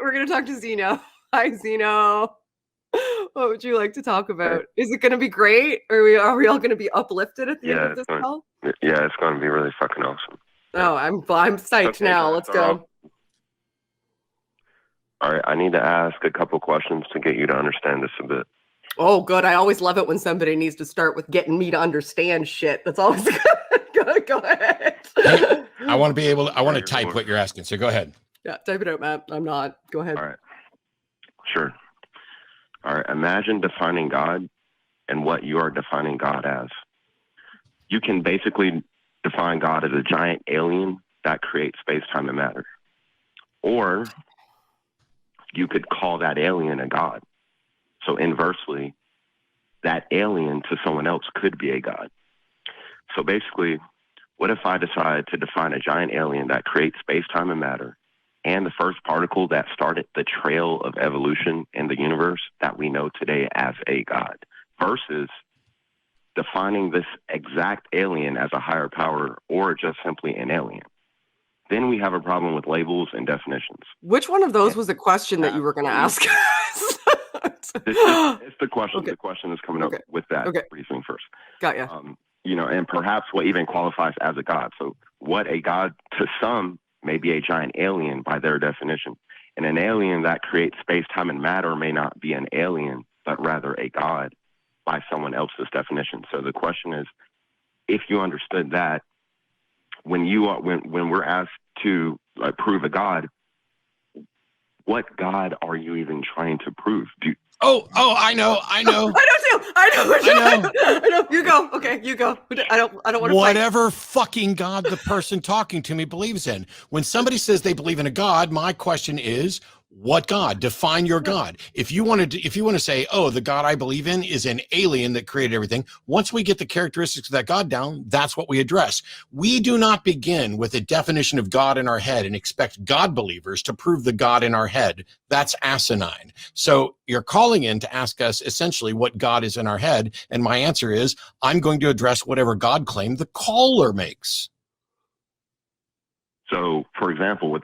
We're going to talk to Xeno. Hi, Xeno. What would you like to talk about? Is it going to be great? Are we all going to be uplifted at the end of this call? Yeah, it's going to be really fucking awesome. Oh, I'm psyched now. Let's go. All right, I need to ask a couple questions to get you to understand this a bit. Oh, good. I always love it when somebody needs to start with getting me to understand shit. That's always good. Go ahead. I want to be able to, I want to type what you're asking, so go ahead. Yeah, type it out, Matt. I'm not. Go ahead. All right. Sure. All right, imagine defining God and what you are defining God as. You can basically define God as a giant alien that creates space, time, and matter. Or you could call that alien a God. So inversely, that alien to someone else could be a God. So basically, what if I decide to define a giant alien that creates space, time, and matter, and the first particle that started the trail of evolution in the universe that we know today as a God, versus defining this exact alien as a higher power or just simply an alien? Then we have a problem with labels and definitions. Which one of those was a question that you were going to ask? It's the question. Okay. The question is coming up with that reasoning first. Got you. And perhaps what even qualifies as a God. So what a God to some may be a giant alien by their definition. And an alien that creates space, time, and matter may not be an alien, but rather a God by someone else's definition. So the question is, if you understood that, when we're asked to prove a God, what God are you even trying to prove? I know. I know too. You go. Okay, you go. I don't want to Whatever fucking God the person talking to me believes in. When somebody says they believe in a God, my question is, what God? Define your God. If you want to say, oh, the God I believe in is an alien that created everything, once we get the characteristics of that God down, that's what we address. We do not begin with a definition of God in our head and expect God believers to prove the God in our head. That's asinine. So you're calling in to ask us essentially what God is in our head, and my answer is, I'm going to address whatever God claim the caller makes. So, for example, with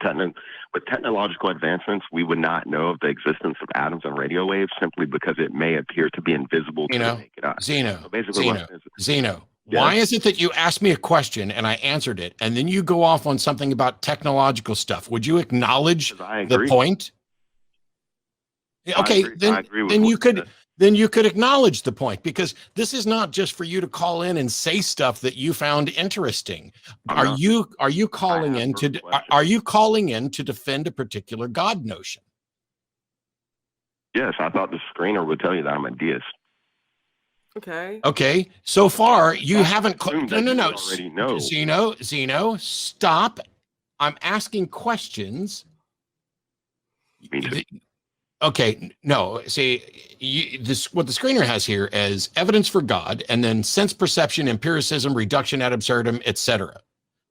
technological advancements, we would not know of the existence of atoms and radio waves simply because it may appear to be invisible to the naked eye. Xeno, why is it that you asked me a question and I answered it, and then you go off on something about technological stuff? Would you acknowledge the point? Okay, then you could acknowledge the point, because this is not just for you to call in and say stuff that you found interesting. Are you calling in to defend a particular God notion? Yes, I thought the screener would tell you that I'm a deist. Okay. So far you haven't. No. Xeno, stop. I'm asking questions. Me too. Okay, no, see, what the screener has here is evidence for God, and then sense perception, empiricism, reduction ad absurdum, etc.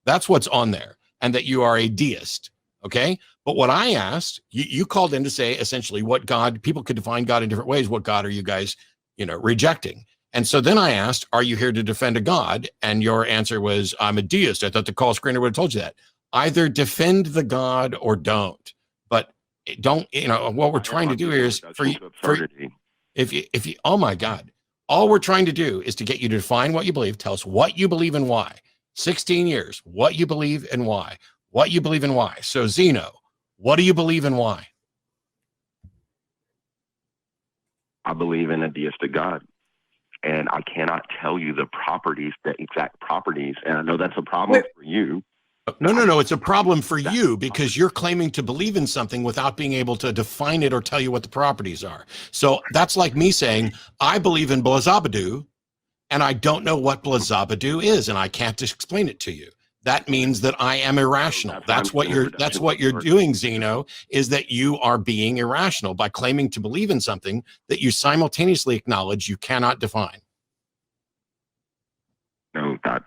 That's what's on there, and that you are a deist, okay? But what I asked, you called in to say essentially what God, people could define God in different ways. What God are you guys, rejecting? And so then I asked, are you here to defend a God? And your answer was, I'm a deist. I thought the call screener would have told you that. Either defend the God or don't. But don't, what we're trying to do here is if you, oh my God, all we're trying to do is to get you to define what you believe. Tell us what you believe and why. 16 years, what you believe and why. What you believe and why. So Xeno, what do you believe and why? I believe in a deistic God, and I cannot tell you the exact properties. And I know that's a problem for you. No. It's a problem for you because you're claiming to believe in something without being able to define it or tell you what the properties are. So that's like me saying, I believe in Blazabadoo, and I don't know what Blazabadoo is, and I can't explain it to you. That means that I am irrational. That's what you're doing, Xeno, is that you are being irrational by claiming to believe in something that you simultaneously acknowledge you cannot define. No, that's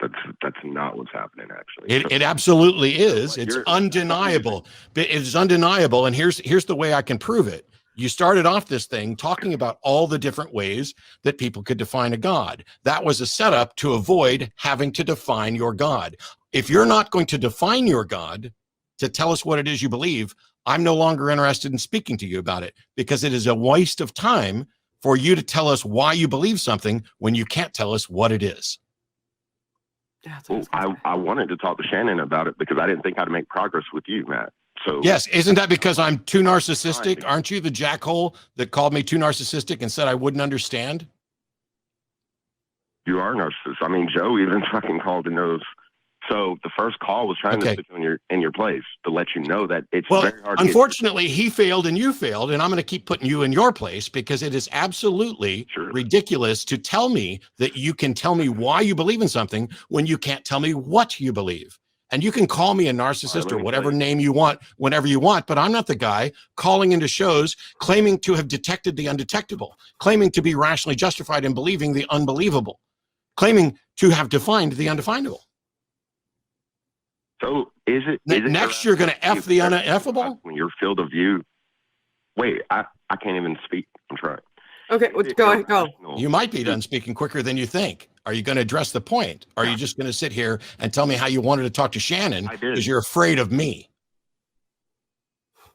not what's happening, actually. It absolutely is. It's undeniable. It is undeniable, and here's the way I can prove it. You started off this thing talking about all the different ways that people could define a God. That was a setup to avoid having to define your God. If you're not going to define your God to tell us what it is you believe, I'm no longer interested in speaking to you about it because it is a waste of time for you to tell us why you believe something when you can't tell us what it is. Well, I wanted to talk to Shannon about it because I didn't think I'd make progress with you, Matt. So yes, isn't that because I'm too narcissistic? Aren't you the jackhole that called me too narcissistic and said I wouldn't understand? You are narcissist. I mean, Joe even fucking called and knows. So the first call was trying to put you in your place to let you know that it's very hard. Unfortunately, he failed and you failed, and I'm going to keep putting you in your place because it is absolutely ridiculous to tell me that you can tell me why you believe in something when you can't tell me what you believe. And you can call me a narcissist or whatever name you want whenever you want, but I'm not the guy calling into shows claiming to have detected the undetectable, claiming to be rationally justified in believing the unbelievable, claiming to have defined the undefinable. So is it next you're going to F the unineffable? When your field of view, wait, I can't even speak. I'm trying. Okay, go. You might be done speaking quicker than you think. Are you going to address the point? Or are you just going to sit here and tell me how you wanted to talk to Shannon because you're afraid of me?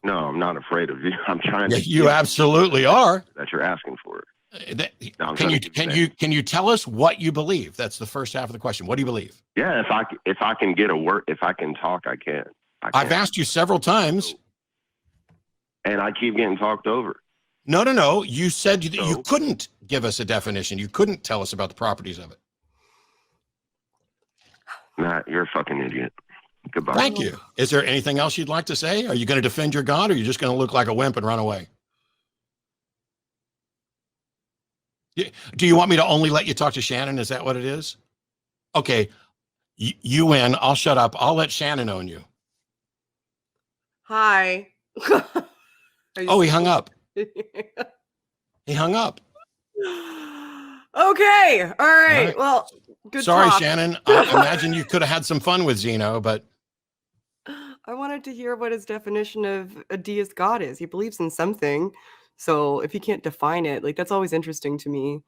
No, I'm not afraid of you. I'm trying to. You absolutely are. That you're asking for. Can you tell us what you believe? That's the first half of the question. What do you believe? Yeah, if I can get a word, if I can talk, I can. I've asked you several times, and I keep getting talked over. No. You said that you couldn't give us a definition. You couldn't tell us about the properties of it. Matt, you're a fucking idiot. Goodbye. Thank you. Is there anything else you'd like to say? Are you going to defend your God, or are you just going to look like a wimp and run away? Do you want me to only let you talk to Shannon? Is that what it is? Okay. You win. I'll shut up. I'll let Shannon own you. Hi. Oh, he hung up. He hung up. Okay. All right. Well, good Sorry, talk. Shannon. I imagine you could have had some fun with Xeno, but I wanted to hear what his definition of a deist God is. He believes in something. So if he can't define it, like, that's always interesting to me.